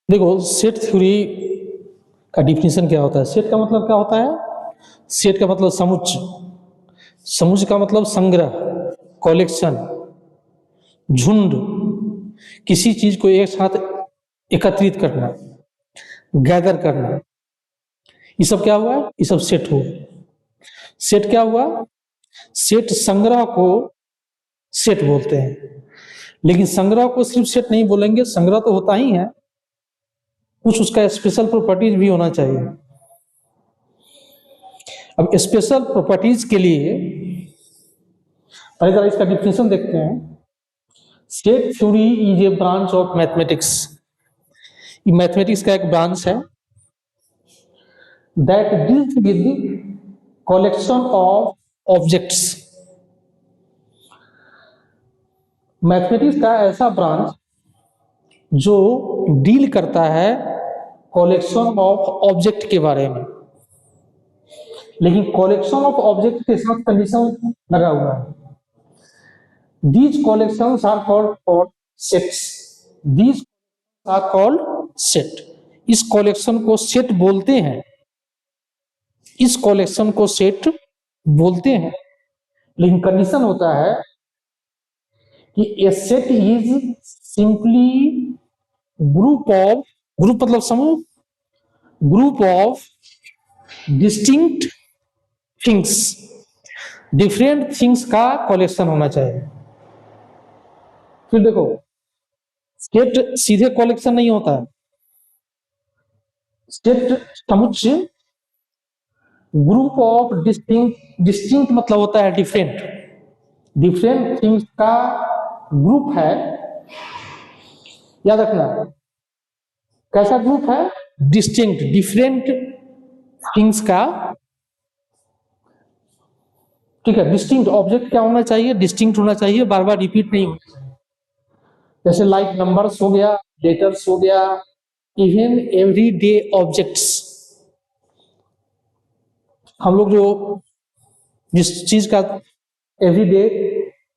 देखो, set theory का definition क्या होता है। सेट का मतलब क्या होता है? सेट का मतलब समुच्चय, समुच्चय का मतलब संग्रह, कलेक्शन, झुंड, किसी चीज को एक साथ एकत्रित करना, गैदर करना, ये सब क्या हुआ? ये सब सेट हुआ। सेट क्या हुआ? सेट संग्रह को सेट बोलते हैं। लेकिन संग्रह को सिर्फ सेट नहीं बोलेंगे, संग्रह तो होता ही है, कुछ उसका स्पेशल प्रॉपर्टीज भी होना चाहिए। अब स्पेशल प्रॉपर्टीज के लिए पहले जरा इसका डिफिनेशन देखते हैं। Set theory is a branch of mathematics. ये मैथमेटिक्स का एक ब्रांच है that deals with collection of objects. Mathematics का ऐसा ब्रांच जो डील करता है कलेक्शन ऑफ ऑब्जेक्ट के बारे में, लेकिन कलेक्शन ऑफ ऑब्जेक्ट के साथ कंडीशन लगा हुआ है। These collections are called for sets. These are called set. इस कलेक्शन को सेट बोलते हैं, इस कलेक्शन को सेट बोलते हैं। लेकिन कंडीशन होता है कि a set is simply group of, group मतलब समूह, group of distinct things, different things का कलेक्शन होना चाहिए। फिर देखो, सेट सीधे कलेक्शन नहीं होता है, सेट समुच्चय ग्रुप ऑफ डिस्टिंक्ट, डिस्टिंक्ट मतलब होता है डिफरेंट, डिफरेंट थिंग्स का ग्रुप है। याद रखना, कैसा ग्रुप है? डिस्टिंक्ट, डिफरेंट थिंग्स का। ठीक है, डिस्टिंक्ट ऑब्जेक्ट क्या होना चाहिए? डिस्टिंक्ट होना चाहिए, बार बार रिपीट नहीं होना चाहिए। जैसे लाइक नंबर्स हो गया, लेटर्स हो गया, इवन एवरीडे ऑब्जेक्ट्स। हम लोग जो जिस चीज का एवरीडे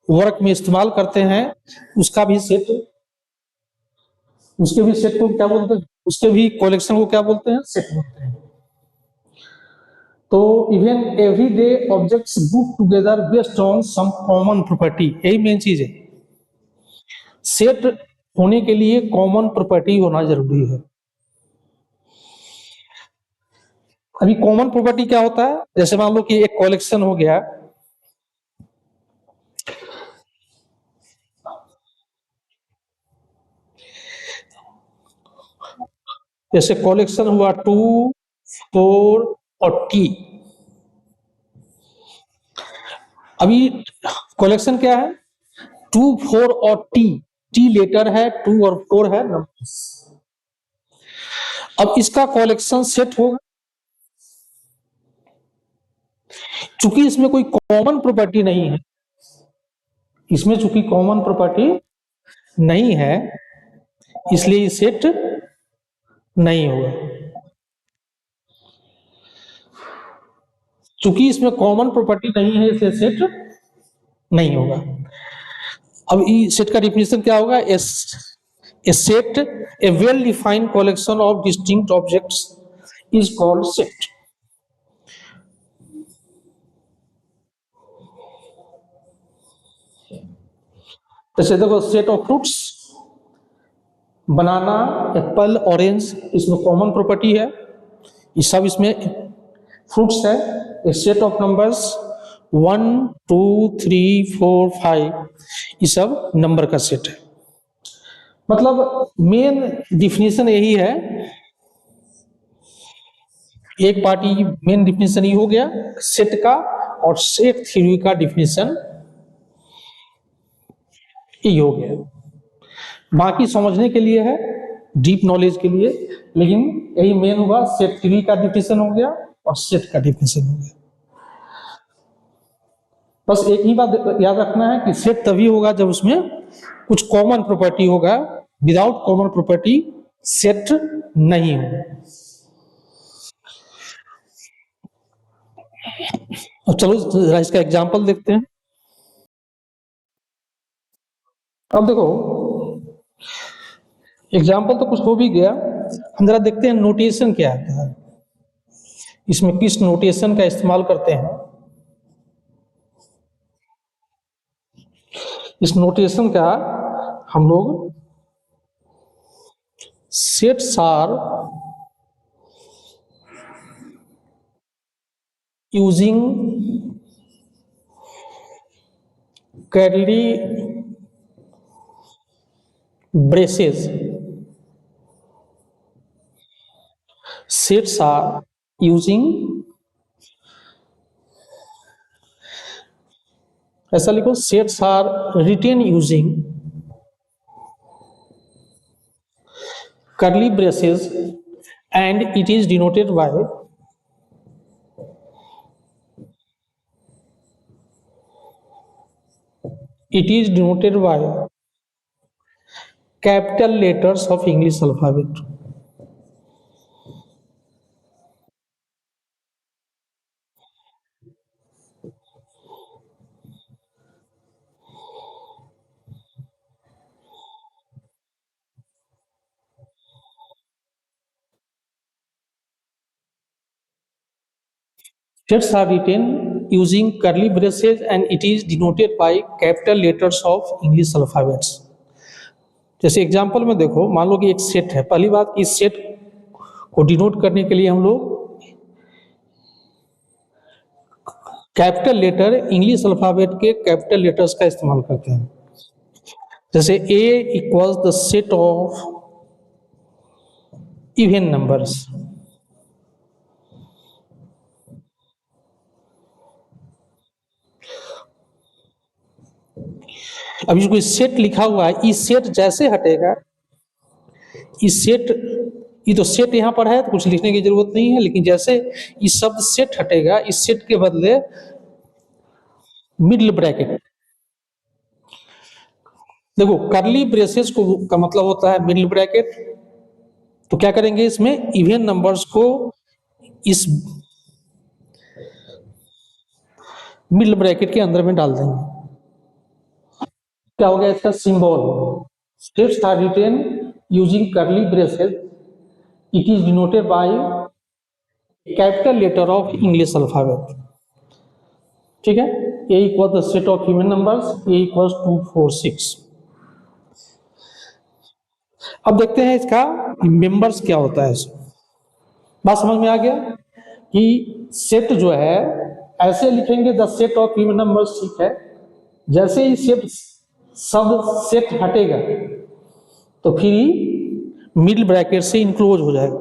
वर्क में इस्तेमाल करते हैं उसका भी सेट, उसके भी सेट को क्या बोलते हैं? उसके भी कलेक्शन को क्या बोलते हैं? सेट बोलते हैं। तो even everyday objects group together based on some common property, यही मेन चीज है। सेट होने के लिए कॉमन प्रॉपर्टी होना जरूरी है। अभी कॉमन प्रॉपर्टी क्या होता है? जैसे मान लो कि एक कलेक्शन हो गया, जैसे कलेक्शन हुआ 2, 4 और टी। अभी कलेक्शन क्या है? 2, 4 और टी। टी लेटर है, 2 और 4 है नंबर्स। अब इसका कलेक्शन सेट होगा। चूंकि इसमें कोई कॉमन प्रॉपर्टी नहीं है, इसमें चूंकि कॉमन प्रॉपर्टी नहीं है, इसलिए सेट नहीं होगा। चूंकि इसमें कॉमन प्रॉपर्टी नहीं है, इसलिए सेट नहीं होगा। अब इस सेट का डिफिनेशन क्या होगा? A set, a well defined collection of distinct objects is called set. जैसे देखो, set of fruits, banana, apple, orange, इसमें कॉमन प्रॉपर्टी है, ये सब इसमें फ्रूट्स है। ए सेट ऑफ नंबर्स 1, 2, 3, 4, 5, ये सब नंबर का सेट है। मतलब मेन डिफिनेशन यही है, एक पार्टी मेन डिफिनेशन ही हो गया सेट का, और सेट थ्योरी का डिफिनेशन ये हो गया। बाकी समझने के लिए है, डीप नॉलेज के लिए, लेकिन यही मेन हुआ, सेट थ्योरी का डिफिनेशन हो गया और सेट का डिफिनेशन हो गया। बस एक ही बात याद रखना है कि सेट तभी होगा जब उसमें कुछ कॉमन प्रॉपर्टी होगा, विदाउट कॉमन प्रॉपर्टी सेट नहीं होगा। अब चलो जरा इसका एग्जांपल देखते हैं। अब देखो, एग्जाम्पल तो कुछ हो भी गया, हम जरा देखते हैं नोटेशन क्या आता है, इसमें किस नोटेशन का इस्तेमाल करते हैं। इस नोटेशन का हम लोग sets are using curly braces. Sets are using, ऐसा लिखो, sets are written using curly braces and it is denoted by capital letters of English alphabet. Sets are written using curly braces and it is denoted by capital letters of English alphabets. जैसे example में देखो, मान लो कि एक set है, पहली बात इस सेट को डिनोट करने के लिए हम लोग कैपिटल लेटर, इंग्लिश अल्फाबेट के कैपिटल लेटर्स का इस्तेमाल करते हैं। जैसे A equals the set of even numbers. अब इसको सेट लिखा हुआ है, इस सेट जैसे हटेगा, इस सेट, ये तो सेट यहाँ पर है तो कुछ लिखने की जरूरत नहीं है, लेकिन जैसे इस शब्द सेट हटेगा, इस सेट के बदले मिडल ब्रैकेट। देखो करली ब्रेसेस को का मतलब होता है मिडल ब्रैकेट, तो क्या करेंगे, इसमें इवन नंबर्स को इस मिडल ब्रैकेट के अंदर में डाल देंगे। क्या हो गया इसका symbol, sets are written using curly braces, it is denoted by capital letter of English alphabet. ठीक है, A equal the set of even numbers, A equals 2 4 6। अब देखते हैं इसका मेंबर्स क्या होता है। बात समझ में आ गया कि सेट जो है ऐसे लिखेंगे the set of even numbers, ठीक है। जैसे ही सेट शब्द सेट हटेगा तो फिर मिडिल ब्रैकेट से इनक्लोज हो जाएगा।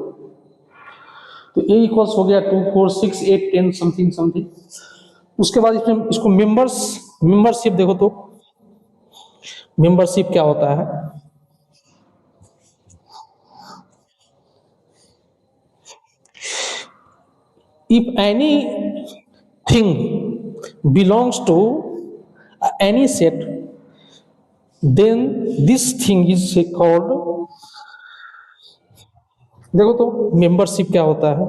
तो ए इक्वल्स हो गया 2 4 6 8 10 समथिंग समथिंग। उसके बाद इसमें इसको मेंबरशिप देखो, तो मेंबरशिप क्या होता है। If anything belongs to any set, then this thing is called, देखो तो मेंबरशिप क्या होता है।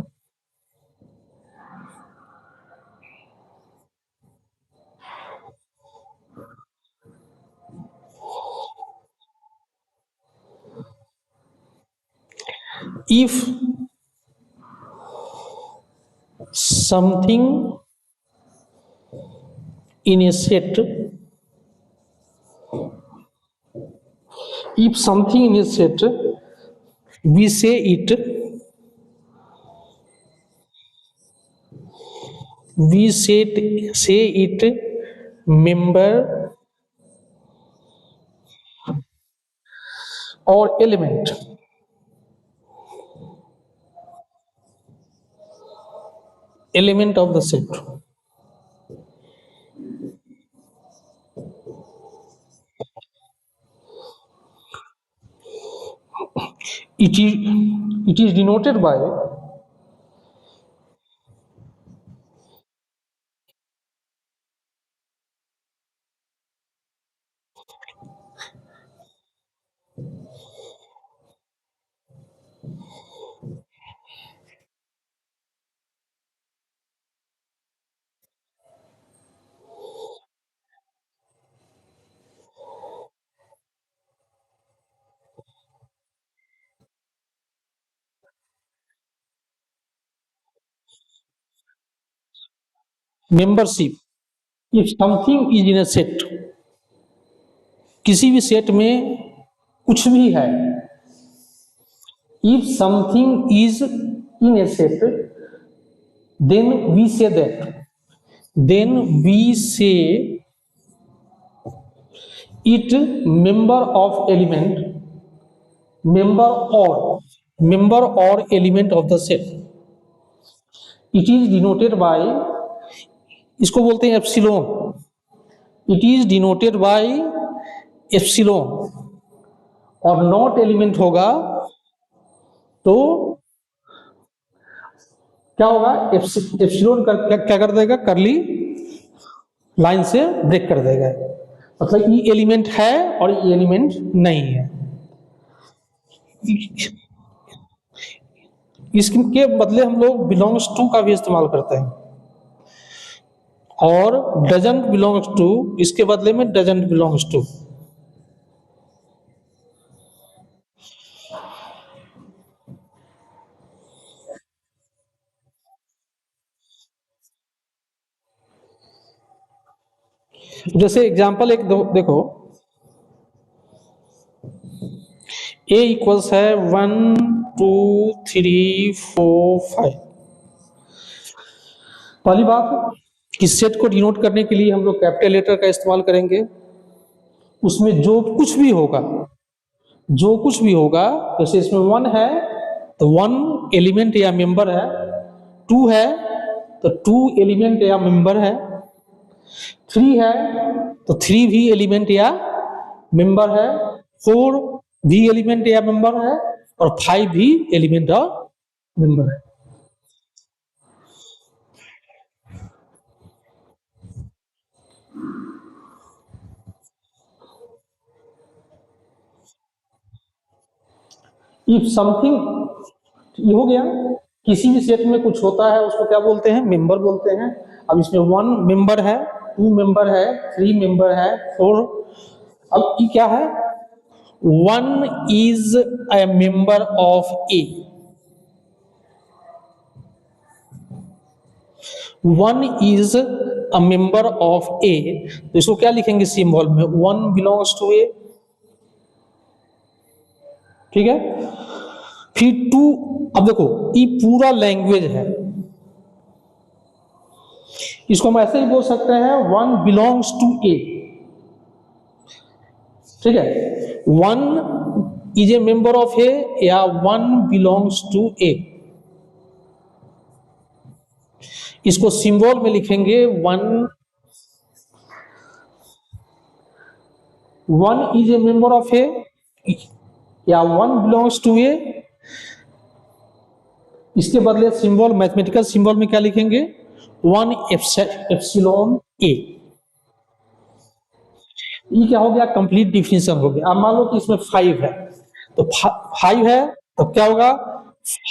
If something in a set, if something in a set, we say it member or element of the set. It is denoted by membership, if something is in a set, किसी भी set में कुछ भी है, if something is in a set, then we say that, then we say it member of element, member or element of the set, it is denoted by, इसको बोलते हैं epsilon, it is denoted by epsilon, और not element होगा तो क्या होगा, epsilon क्या कर देगा, करली लाइन से ब्रेक कर देगा, मतलब ये एलिमेंट है और ये एलिमेंट नहीं है। इसके बदले हम लोग बिलोंग्स टू का भी इस्तेमाल करते हैं, और डजंट बिलोंग्स टू, इसके बदले में डजंट बिलोंग्स टू। जैसे एग्जांपल एक देखो, ए इक्वल्स है 1 2 3 4 5। पहली बात, इस सेट को डिनोट करने के लिए हम लोग कैपिटल लेटर का इस्तेमाल करेंगे। उसमें जो कुछ भी होगा, जैसे इसमें 1 है तो 1 एलिमेंट या मेंबर है, 2 है तो 2 एलिमेंट या मेंबर है, 3 है तो 3 भी एलिमेंट या मेंबर है, 4 भी एलिमेंट या मेंबर है, और 5 भी एलिमेंट और मेंबर है। इफ समथिंग, ये हो गया, किसी भी सेट में कुछ होता है उसको क्या बोलते हैं, मेंबर बोलते हैं। अब इसमें 1 मेंबर है, 2 मेंबर है, 3 मेंबर है, 4, अब ये क्या है, 1 is a member of a, 1 is a member of a, तो इसको क्या लिखेंगे सिंबल में, 1 बिलोंग्स टू ए, ठीक है। फिर 2, अब देखो ये पूरा लैंग्वेज है, इसको हम ऐसे ही बोल सकते हैं 1 बिलोंग्स टू ए, ठीक है, 1 इज ए मेंबर ऑफ ए या 1 बिलोंग्स टू ए। इसको सिंबल में लिखेंगे 1 इज ए मेंबर ऑफ ए या 1 बिलोंग्स टू ए। इसके बदले सिंबल, मैथमेटिकल सिंबल में क्या लिखेंगे, 1 एप्सिलॉन ए। ये क्या हो गया, कंप्लीट डिफिनेशन हो गया। अब मान लो कि इसमें 5 है, तो 5 है तो क्या होगा,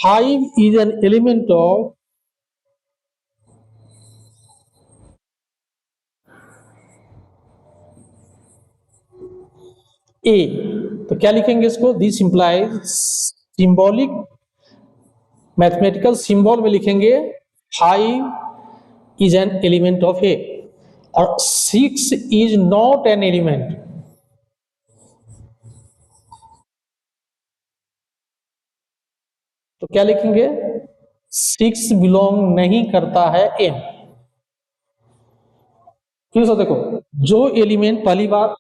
5 is an element of a, तो क्या लिखेंगे इसको, this implies, symbolic mathematical symbol में लिखेंगे 5 इज एन एलिमेंट ऑफ ए, और 6 इज नॉट एन एलिमेंट, तो क्या लिखेंगे, 6 बिलोंग नहीं करता है एम। क्यों सर, देखो जो एलिमेंट, पहली बात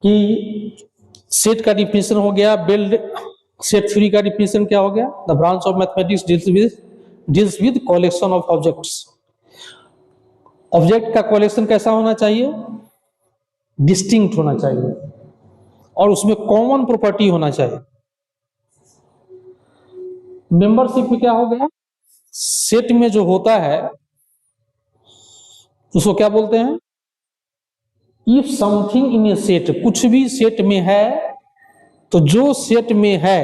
कि सेट का डिफिनेशन हो गया, बिल्ड सेट थ्योरी का डिफिनेशन क्या हो गया, the branch of mathematics deals with collection of objects. Object का कलेक्शन कैसा होना चाहिए, डिस्टिंक्ट होना चाहिए, और उसमें कॉमन प्रॉपर्टी होना चाहिए। मेंबरशिप में क्या हो गया, सेट में जो होता है उसको क्या बोलते हैं, if something in a set, कुछ भी सेट में है तो जो सेट में है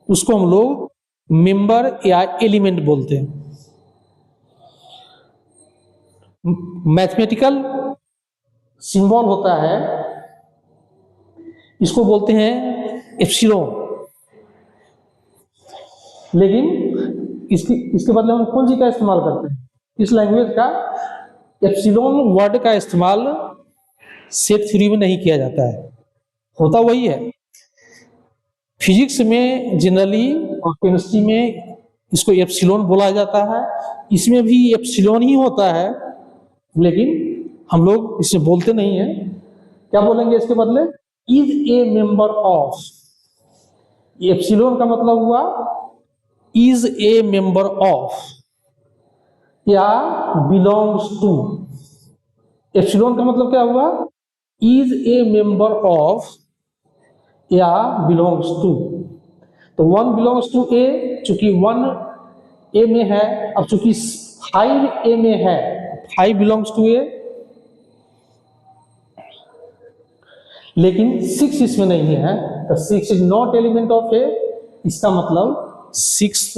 उसको हम लोग मेंबर या एलिमेंट बोलते हैं। मैथमेटिकल सिंबल होता है, इसको बोलते हैं एप्सिलॉन, लेकिन इसके बदले हम कौन सी का इस्तेमाल करते हैं, इस लैंग्वेज का एप्सिलॉन वर्ड का इस्तेमाल सेट थ्योरी में नहीं किया जाता है, होता वही है। फिजिक्स में जनरली और केमिस्ट्री में इसको एप्सिलॉन बोला जाता है, इसमें भी एप्सिलॉन ही होता है, लेकिन हम लोग इसे बोलते नहीं है। क्या बोलेंगे इसके बदले? Is a member of. Epsilon का मतलब हुआ इज ए मेंबर ऑफ या बिलोंग्स टू। एप्सिलॉन का मतलब क्या हुआ? इज ए मेंबर ऑफ या बिलोंग्स टू। तो 1 बिलोंग्स टू ए, चूंकि 1 ए में है, अब चूंकि 5 ए में है, 5 बिलोंग्स टू ए, लेकिन 6 इसमें नहीं है, तो 6 इज नॉट एलिमेंट ऑफ ए। इसका मतलब 6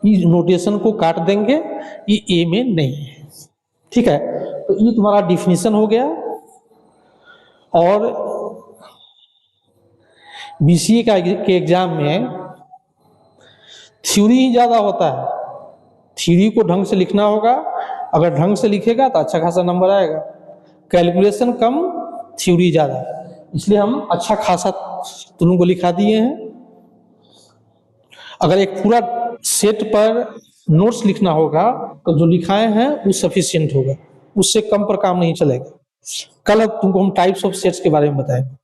इस नोटेशन को काट देंगे, ये ए में नहीं है। ठीक है, तो ये तुम्हारा डिफिनीशन हो गया। और बीसीए के एग्जाम में थ्योरी ही ज्यादा होता है, थ्योरी को ढंग से लिखना होगा, अगर ढंग से लिखेगा तो अच्छा खासा नंबर आएगा। कैलकुलेशन कम, थ्योरी ज्यादा, इसलिए हम अच्छा खासा तुम को लिखा दिए हैं। अगर एक पूरा सेट पर नोट्स लिखना होगा तो जो लिखाए हैं वो सफिशिएंट होगा, उससे कम पर काम नहीं चलेगा। कल तुमको हम टाइप्स ऑफ सेट्स के बारे में बताएंगे।